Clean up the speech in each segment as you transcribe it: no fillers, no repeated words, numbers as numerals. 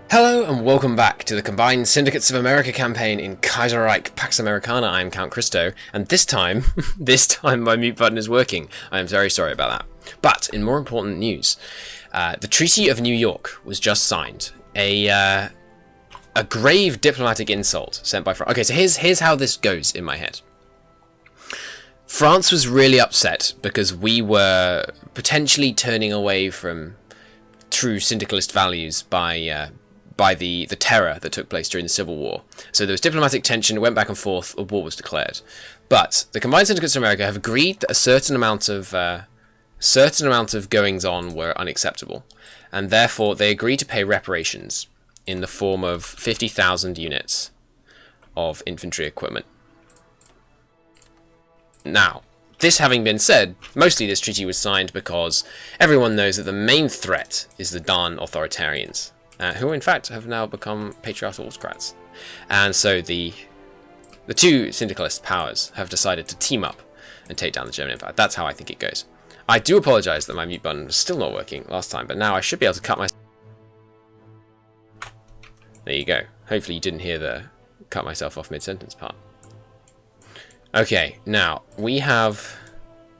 Hello and welcome back to the combined Syndicates of America campaign in Kaiserreich Pax Americana. I am Count Christo, and this time my mute button is working. I am very sorry about that. But in more important news, the Treaty of New York was just signed. A grave diplomatic insult sent by France. Okay, so here's how this goes in my head. France was really upset because we were potentially turning away from true syndicalist values by the terror that took place during the Civil War. So there was diplomatic tension, it went back and forth, a war was declared. But the combined Syndicates of America have agreed that a certain amount of goings on were unacceptable, and therefore they agreed to pay reparations in the form of 50,000 units of infantry equipment. Now, this having been said, mostly this treaty was signed because everyone knows that the main threat is the Darn authoritarians, who in fact have now become patriarchal autocrats. And so the two syndicalist powers have decided to team up and take down the German Empire. That's how I think it goes. I do apologise that my mute button was still not working last time, but now I should be able to cut my... There you go. Hopefully you didn't hear the cut myself off mid-sentence part. Okay, now, we have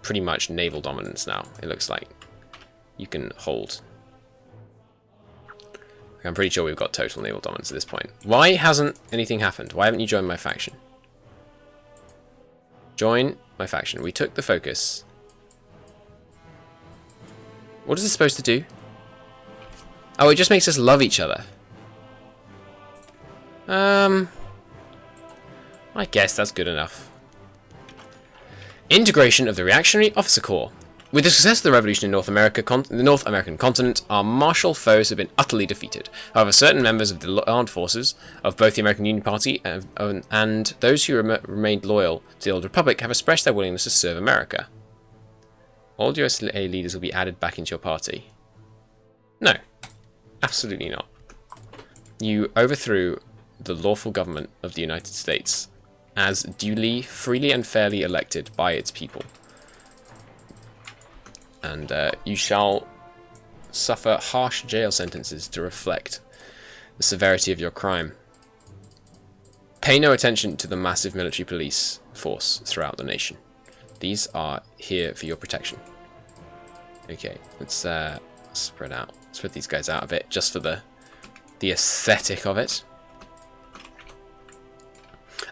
pretty much naval dominance now, it looks like. You can hold. I'm pretty sure we've got total naval dominance at this point. Why hasn't anything happened? Why haven't you joined my faction? Join my faction. We took the focus. What is this supposed to do? Oh, it just makes us love each other. I guess that's good enough. Integration of the Reactionary Officer Corps. With the success of the revolution in North American continent, our martial foes have been utterly defeated. However, certain members of the armed forces of both the American Union Party and those who remained loyal to the old republic have expressed their willingness to serve America. All USA leaders will be added back into your party. No, absolutely not. You overthrew the lawful government of the United States as duly, freely and fairly elected by its people. And you shall suffer harsh jail sentences to reflect the severity of your crime. Pay no attention to the massive military police force throughout the nation. These are here for your protection. Okay, let's spread out. Spread these guys out a bit, just for the aesthetic of it.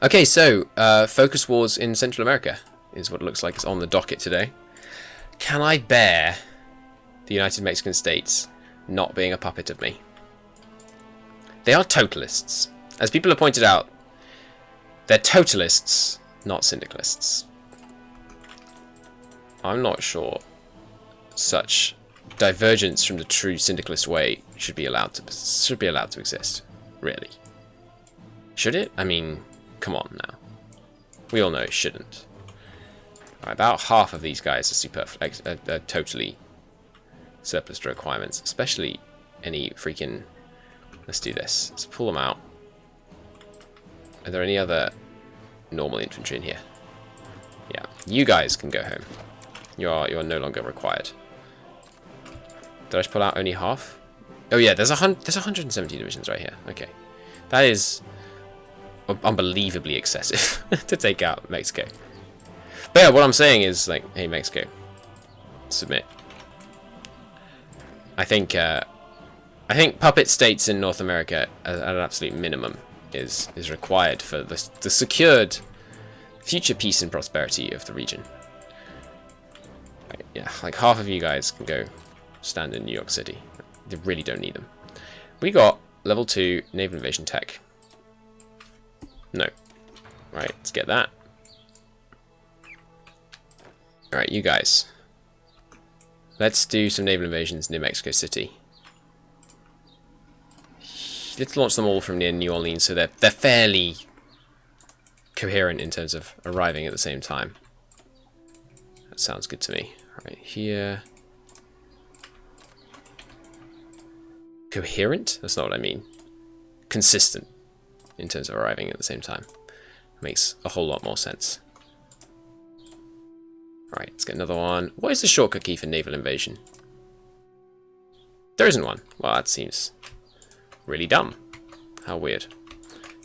Okay, so focus wars in Central America is what it looks like is on the docket today. Can I bear the United Mexican States not being a puppet of me? They are totalists. As people have pointed out, they're totalists, not syndicalists. I'm not sure such divergence from the true syndicalist way should be allowed to exist. Really. Should it? I mean, come on now. We all know it shouldn't. About half of these guys are superfluous, are totally surplus to requirements, especially any freaking... Let's do this. Let's pull them out. Are there any other normal infantry in here? Yeah, you guys can go home. You're no longer required. Did I just pull out only half? Oh yeah, there's 170 divisions right here. Okay, that is unbelievably excessive to take out Mexico. But yeah, what I'm saying is, like, hey, Mexico, submit. I think puppet states in North America at an absolute minimum is required for the secured future peace and prosperity of the region. Right, yeah, like half of you guys can go stand in New York City. They really don't need them. We got level 2 naval invasion tech. No. Right, let's get that. Alright, you guys. Let's do some naval invasions near Mexico City. Let's launch them all from near New Orleans so they're fairly coherent in terms of arriving at the same time. That sounds good to me. Right here. Coherent? That's not what I mean. Consistent in terms of arriving at the same time. Makes a whole lot more sense. Alright, let's get another one. What is the shortcut key for naval invasion? There isn't one. Well, that seems really dumb. How weird.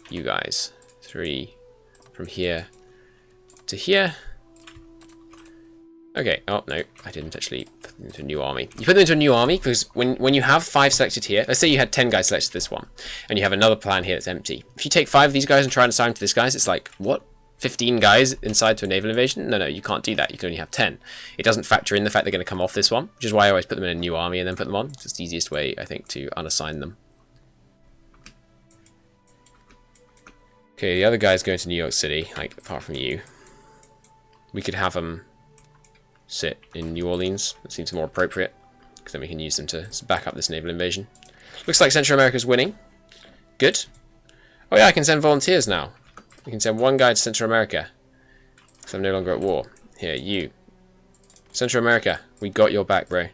You guys. 3 from here to here. Okay, oh no, I didn't actually put them into a new army. You put them into a new army because when you have 5 selected here, let's say you had 10 guys selected to this one, and you have another plan here that's empty. If you take 5 of these guys and try and assign them to this guys, it's like, what? 15 guys inside to a naval invasion? No, you can't do that. You can only have 10. It doesn't factor in the fact they're going to come off this one, which is why I always put them in a new army and then put them on. It's just the easiest way, I think, to unassign them. Okay, the other guys going to New York City, like, apart from you. We could have them sit in New Orleans. That seems more appropriate, because then we can use them to back up this naval invasion. Looks like Central America's winning. Good. Oh yeah, I can send volunteers now. We can send 1 guy to Central America, because I'm no longer at war. Here, you. Central America, we got your back, bro.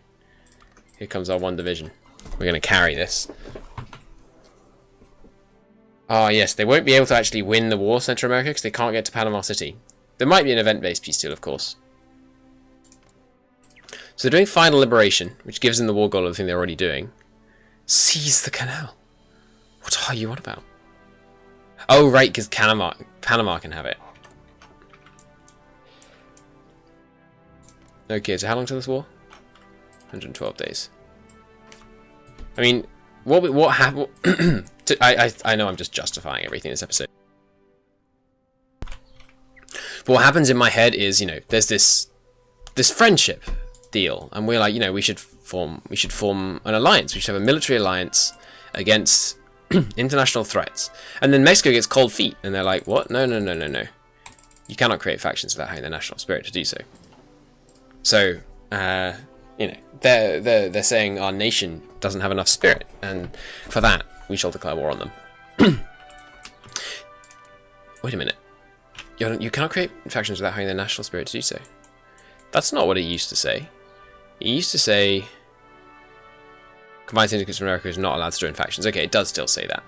Here comes our 1 division. We're going to carry this. Ah, yes, they won't be able to actually win the war, Central America, because they can't get to Panama City. There might be an event-based peace deal, of course. So they're doing final liberation, which gives them the war goal of the thing they're already doing. Seize the canal. What are you on about? Oh, right, because Panama can have it. Okay, so how long till this war? 112 days. I mean, what happened? I know I'm just justifying everything in this episode. But what happens in my head is, you know, there's this friendship deal, and we're like, you know, we should form an alliance. We should have a military alliance against international threats. And then Mexico gets cold feet, and they're like, what? No. You cannot create factions without having the national spirit to do so. So, you know, they're saying our nation doesn't have enough spirit, and for that, we shall declare war on them. Wait a minute. You cannot create factions without having the national spirit to do so. That's not what it used to say. It used to say Combined Syndicates of America is not allowed to join factions. Okay, it does still say that.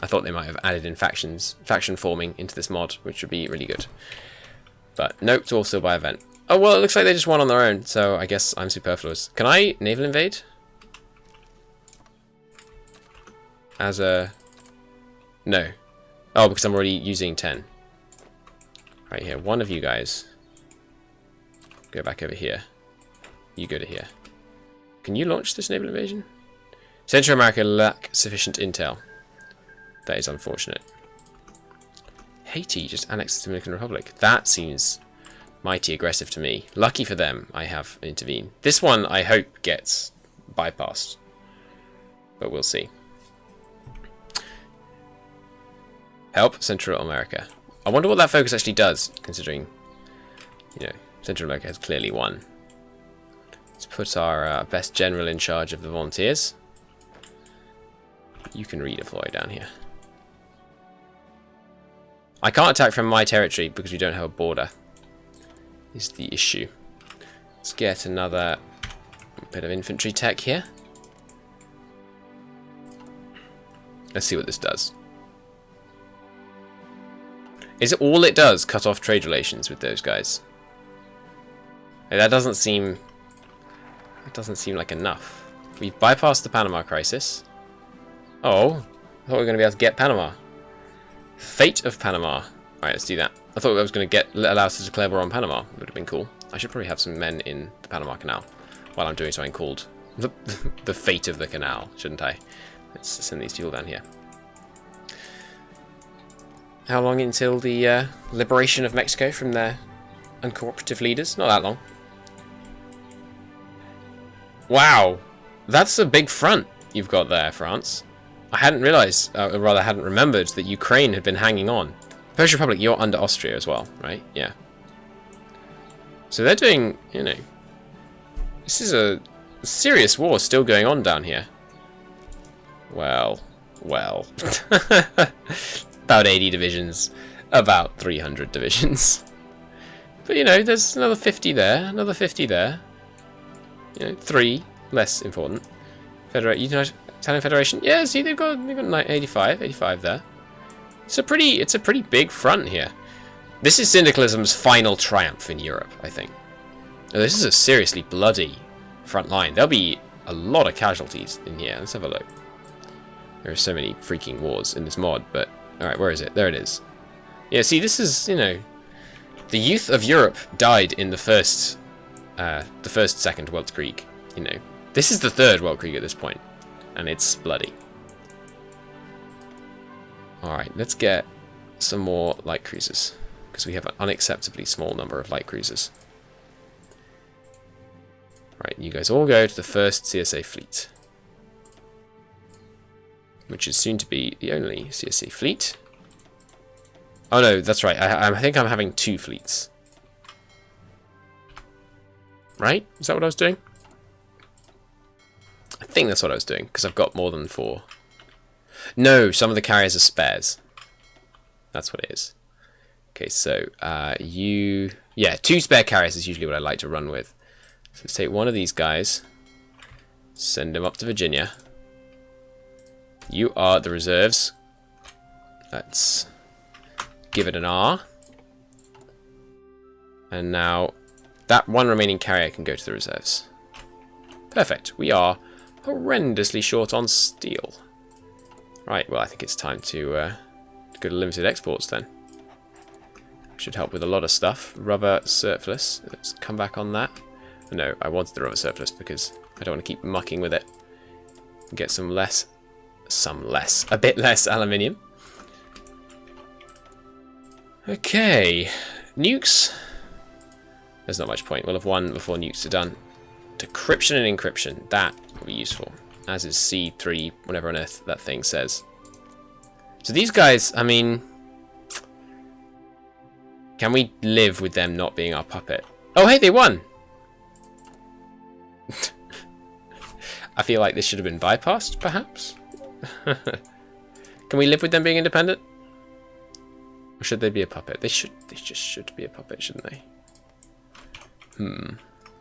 I thought they might have added in faction forming into this mod, which would be really good. But nope, it's all still by event. Oh, well, it looks like they just won on their own, so I guess I'm superfluous. Can I naval invade? As a... No. Oh, because I'm already using 10. Right here, 1 of you guys. Go back over here. You go to here. Can you launch this naval invasion? Central America lack sufficient intel. That is unfortunate. Haiti just annexed the Dominican Republic. That seems mighty aggressive to me. Lucky for them, I have intervened. This one, I hope, gets bypassed. But we'll see. Help Central America. I wonder what that focus actually does, considering, you know, Central America has clearly won. Let's put our best general in charge of the volunteers. You can redeploy down here. I can't attack from my territory because we don't have a border, is the issue. Let's get another bit of infantry tech here. Let's see what this does. Is it all it does cut off trade relations with those guys? That doesn't seem like enough. We've bypassed the Panama crisis. Oh, I thought we were going to be able to get Panama. Fate of Panama. Alright, let's do that. I thought I was going to allow us to declare war on Panama. It would have been cool. I should probably have some men in the Panama Canal while I'm doing something called the fate of the canal, shouldn't I? Let's send these people down here. How long until the liberation of Mexico from their uncooperative leaders? Not that long. Wow, that's a big front you've got there, France. I hadn't realised, or rather hadn't remembered, that Ukraine had been hanging on. Polish Republic, you're under Austria as well, right? Yeah. So they're doing, you know, this is a serious war still going on down here. Well. About 80 divisions, about 300 divisions. But, you know, there's another 50 there, another 50 there. You know, 3, less important. Italian Federation, yeah, see, they've got 85 there. It's a pretty big front here. This is syndicalism's final triumph in Europe, I think. Now, this is a seriously bloody front line. There'll be a lot of casualties in here. Let's have a look. There are so many freaking wars in this mod, but... Alright, where is it? There it is. Yeah, see, this is, you know... The youth of Europe died in the first Second Weltkrieg, you know. This is the Third Weltkrieg at this point, and it's bloody. Alright, let's get some more light cruisers, because we have an unacceptably small number of light cruisers. Right, you guys all go to the first CSA fleet, which is soon to be the only CSA fleet. Oh no, that's right, I think I'm having 2 fleets. Right? Is that what I was doing? I think that's what I was doing, because I've got more than 4. No, some of the carriers are spares. That's what it is. Okay, so yeah, 2 spare carriers is usually what I like to run with. So let's take one of these guys, send him up to Virginia. You are the reserves. Let's give it an R. And now that one remaining carrier can go to the reserves. Perfect. We are horrendously short on steel. Right, well, I think it's time to go to limited exports then. Should help with a lot of stuff. Rubber surplus. Let's come back on that. No, I wanted the rubber surplus because I don't want to keep mucking with it. Get a bit less aluminium. Okay, nukes. There's not much point. We'll have one before nukes are done. Decryption and encryption. That will be useful. As is C3, whatever on earth that thing says. So these guys, I mean... Can we live with them not being our puppet? Oh, hey, they won! I feel like this should have been bypassed, perhaps? Can we live with them being independent? Or should they be a puppet? They just should be a puppet, shouldn't they?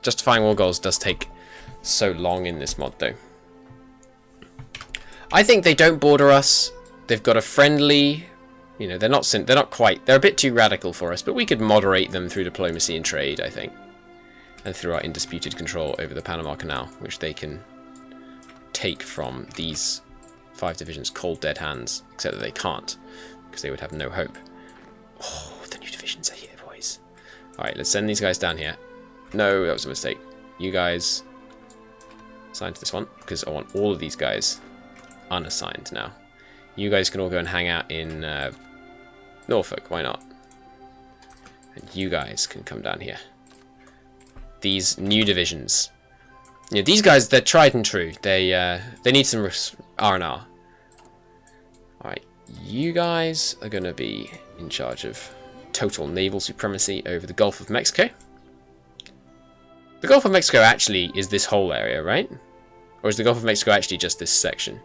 Justifying war goals does take so long in this mod, though. I think they don't border us. They've got a friendly... You know, they're not quite... They're a bit too radical for us, but we could moderate them through diplomacy and trade, I think. And through our indisputed control over the Panama Canal, which they can take from these 5 divisions' cold dead hands, except that they can't, because they would have no hope. Oh, the new divisions are here, boys. Alright, let's send these guys down here. No, that was a mistake. You guys assign to this one, because I want all of these guys unassigned now. You guys can all go and hang out in Norfolk, why not? And you guys can come down here. These new divisions. You know, these guys, they're tried and true. They need some R&R. Alright, you guys are going to be in charge of total naval supremacy over the Gulf of Mexico. The Gulf of Mexico actually is this whole area, right? Or is the Gulf of Mexico actually just this section?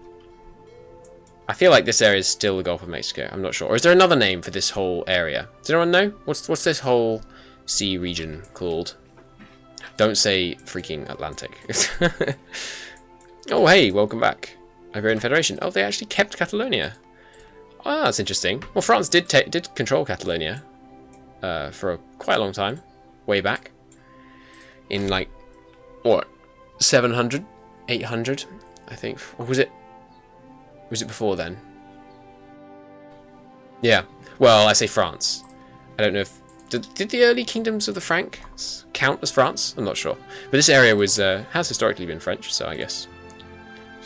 I feel like this area is still the Gulf of Mexico. I'm not sure. Or is there another name for this whole area? Does anyone know? What's this whole sea region called? Don't say freaking Atlantic. Oh, hey, welcome back. Iberian Federation. Oh, they actually kept Catalonia. Oh, that's interesting. Well, France did control Catalonia for quite a long time. Way back. In, like, what? 700? 800? I think. Or was it before then? Yeah. Well, I say France. I don't know if... Did the early kingdoms of the Franks count as France? I'm not sure. But this area has historically been French, so I guess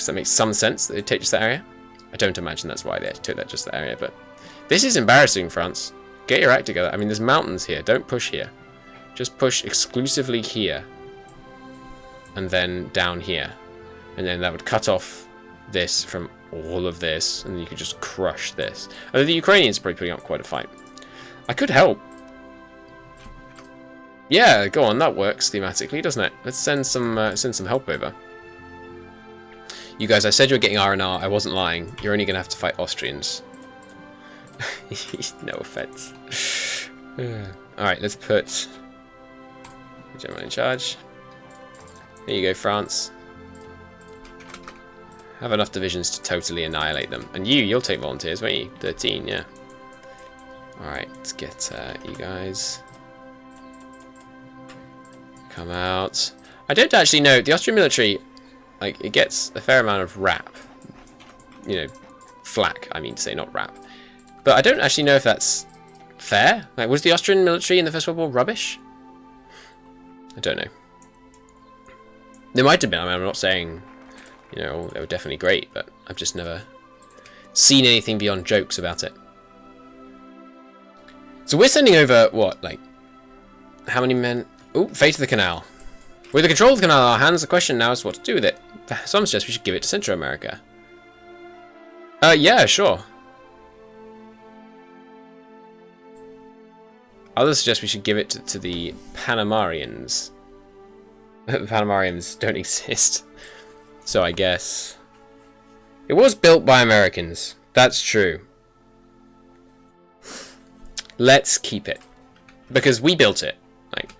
that makes some sense that they take just that area. I don't imagine that's why they took that just that area, but this is embarrassing, France. Get your act together. I mean, there's mountains here. Don't push here. Just push exclusively here. And then down here. And then that would cut off this from all of this, and you could just crush this. Although the Ukrainians are probably putting up quite a fight. I could help. Yeah, go on, that works thematically, doesn't it? Let's send some help over. You guys, I said you were getting R&R. I wasn't lying. You're only going to have to fight Austrians. No offense. Alright, let's put the general in charge. Here you go, France. Have enough divisions to totally annihilate them. And you'll take volunteers, won't you? 13, yeah. Alright, let's get you guys... Come out. I don't actually know. The Austrian military like, it gets a fair amount of rap. You know, flack, I mean to say, not rap. But I don't actually know if that's fair. Like, was the Austrian military in the First World War rubbish? I don't know. They might have been. I mean, I'm not saying, you know, they were definitely great, but I've just never seen anything beyond jokes about it. So we're sending over, what, like, how many men? Oh, fate of the canal. With the control of the canal in our hands, the question now is what to do with it. Some suggest we should give it to Central America. Yeah, sure. Others suggest we should give it to the Panamarians. The Panamarians don't exist. So I guess... It was built by Americans. That's true. Let's keep it. Because we built it. Like,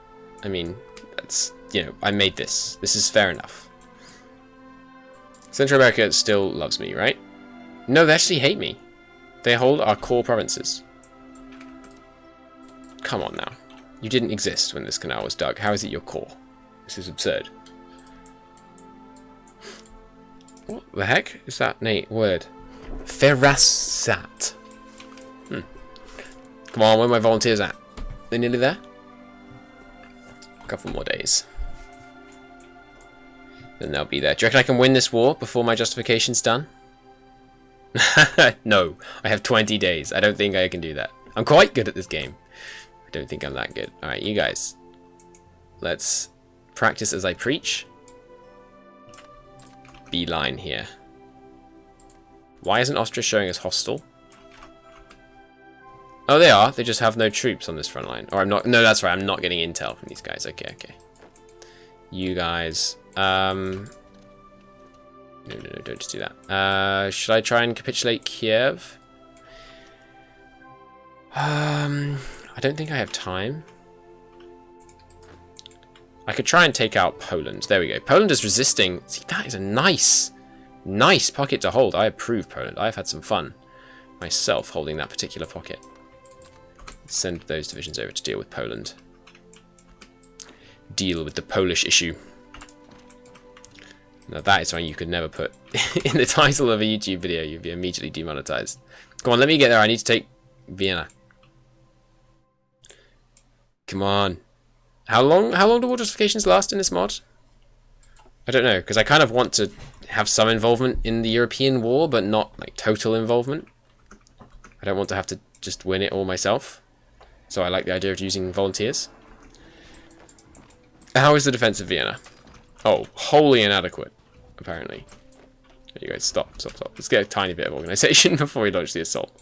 I mean, that's, you know, I made this. This is fair enough. Central America still loves me, right? No, they actually hate me. They hold our core provinces. Come on now. You didn't exist when this canal was dug. How is it your core? This is absurd. What the heck is that word? Ferrasat. Come on, where are my volunteers at? They're nearly there? A couple more days. Then they'll be there. Do you reckon I can win this war before my justification's done? No, I have 20 days. I don't think I can do that. I'm quite good at this game. I don't think I'm that good. Alright, you guys. Let's practice as I preach. Beeline here. Why isn't Austria showing us hostile? Oh, they are. They just have no troops on this front line. Or I'm not... No, that's right. I'm not getting intel from these guys. Okay, okay. You guys... No, don't just do that. Should I try and capitulate Kiev? I don't think I have time. I could try and take out Poland. There we go. Poland is resisting. See, that is a nice pocket to hold. I approve Poland. I've had some fun myself holding that particular pocket. Send those divisions over to deal with Poland. Deal with the Polish issue. Now that is something you could never put in the title of a YouTube video. You'd be immediately demonetized. Come on, let me get there. I need to take Vienna. Come on. How long do war justifications last in this mod? I don't know, because I kind of want to have some involvement in the European war, but not like total involvement. I don't want to have to just win it all myself. So I like the idea of using volunteers. How is the defense of Vienna? Oh, wholly inadequate, apparently. There you go, stop. Let's get a tiny bit of organization before we launch the assault.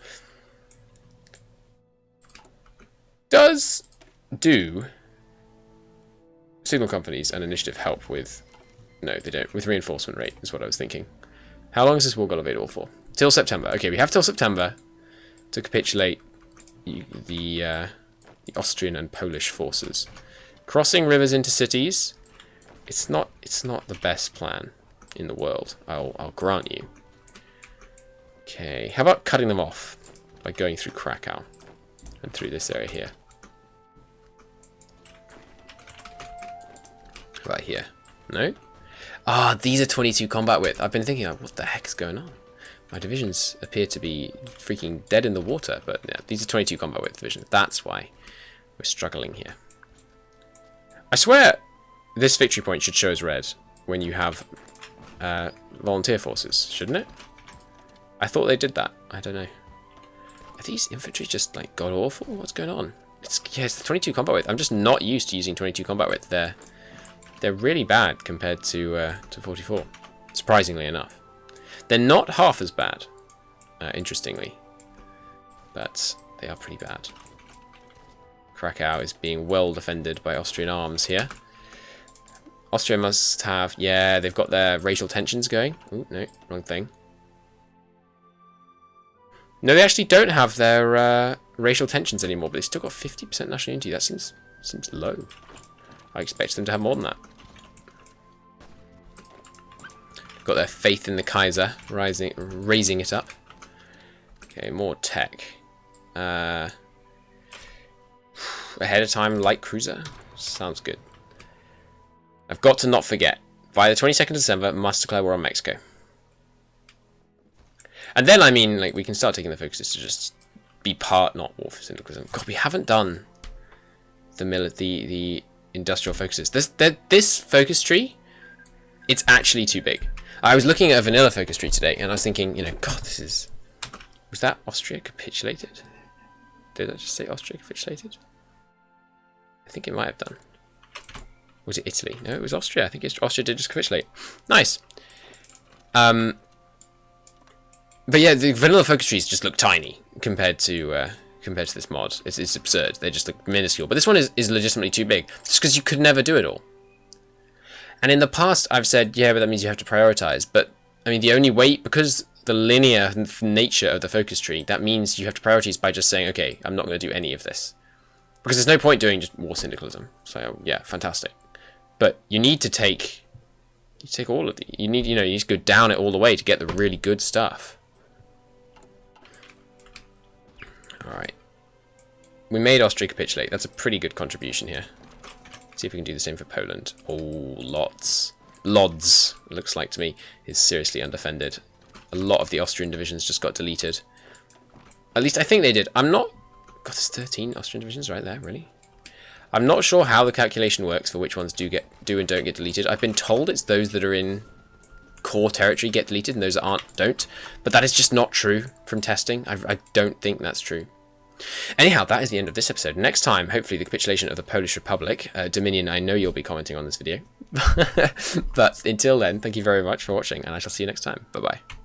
Do signal companies and initiative help with... No, they don't. With reinforcement rate is what I was thinking. How long has this war got available for? Till September. Okay, we have till September to capitulate the Austrian and Polish forces. Crossing rivers into cities. It's not the best plan in the world. I'll grant you. Okay, how about cutting them off by going through Krakow and through this area here? Right here. No? Ah, these are 22 combat width. I've been thinking, like, what the heck is going on? My divisions appear to be freaking dead in the water, but yeah, these are 22 combat width divisions. That's why we're struggling here. I swear this victory point should show as red when you have volunteer forces, shouldn't it? I thought they did that. I don't know. Are these infantry just like god awful? What's going on? It's the 22 combat width. I'm just not used to using 22 combat width. They're really bad compared to 44. Surprisingly enough, they're not half as bad. Interestingly, but they are pretty bad. Krakow is being well defended by Austrian arms here. Austria must have... Yeah, they've got their racial tensions going. Oh, no, wrong thing. No, they actually don't have their racial tensions anymore, but they've still got 50% national unity. That seems low. I expect them to have more than that. Got their faith in the Kaiser, raising it up. Okay, more tech. Ahead of time light cruiser. Sounds good. I've got to not forget by the 22nd of December, must declare war on Mexico. And then, I mean, like, we can start taking the focuses to just be part, not war for syndicalism. God, we haven't done the industrial focuses. This focus tree, it's actually too big. I was looking at a vanilla focus tree today, and I was thinking, you know, God, this is... Was that Austria capitulated? Did I just say Austria capitulated? I think it might have done. Was it Italy? No, it was Austria. I think Austria did just capitulate. Nice. But yeah, the vanilla focus trees just look tiny compared to this mod. It's absurd. They just look minuscule. But this one is legitimately too big, just because you could never do it all. And in the past, I've said, yeah, but that means you have to prioritize. But I mean, the only way, because the linear nature of the focus tree, that means you have to prioritize by just saying, okay, I'm not going to do any of this, because there's no point doing just war syndicalism. So yeah, fantastic. But you need to take all of the. You need to go down it all the way to get the really good stuff. Alright. We made Austria capitulate. That's a pretty good contribution here. Let's see if we can do the same for Poland. Oh, lots. Lodz, it looks like to me, is seriously undefended. A lot of the Austrian divisions just got deleted. At least I think they did. I'm not... God, there's 13 Austrian divisions right there, really? I'm not sure how the calculation works for which ones do and don't get deleted. I've been told it's those that are in core territory get deleted and those that aren't don't. But that is just not true from testing. I don't think that's true. Anyhow, that is the end of this episode. Next time, hopefully the capitulation of the Polish Republic. Dominion, I know you'll be commenting on this video. But until then, thank you very much for watching, and I shall see you next time. Bye-bye.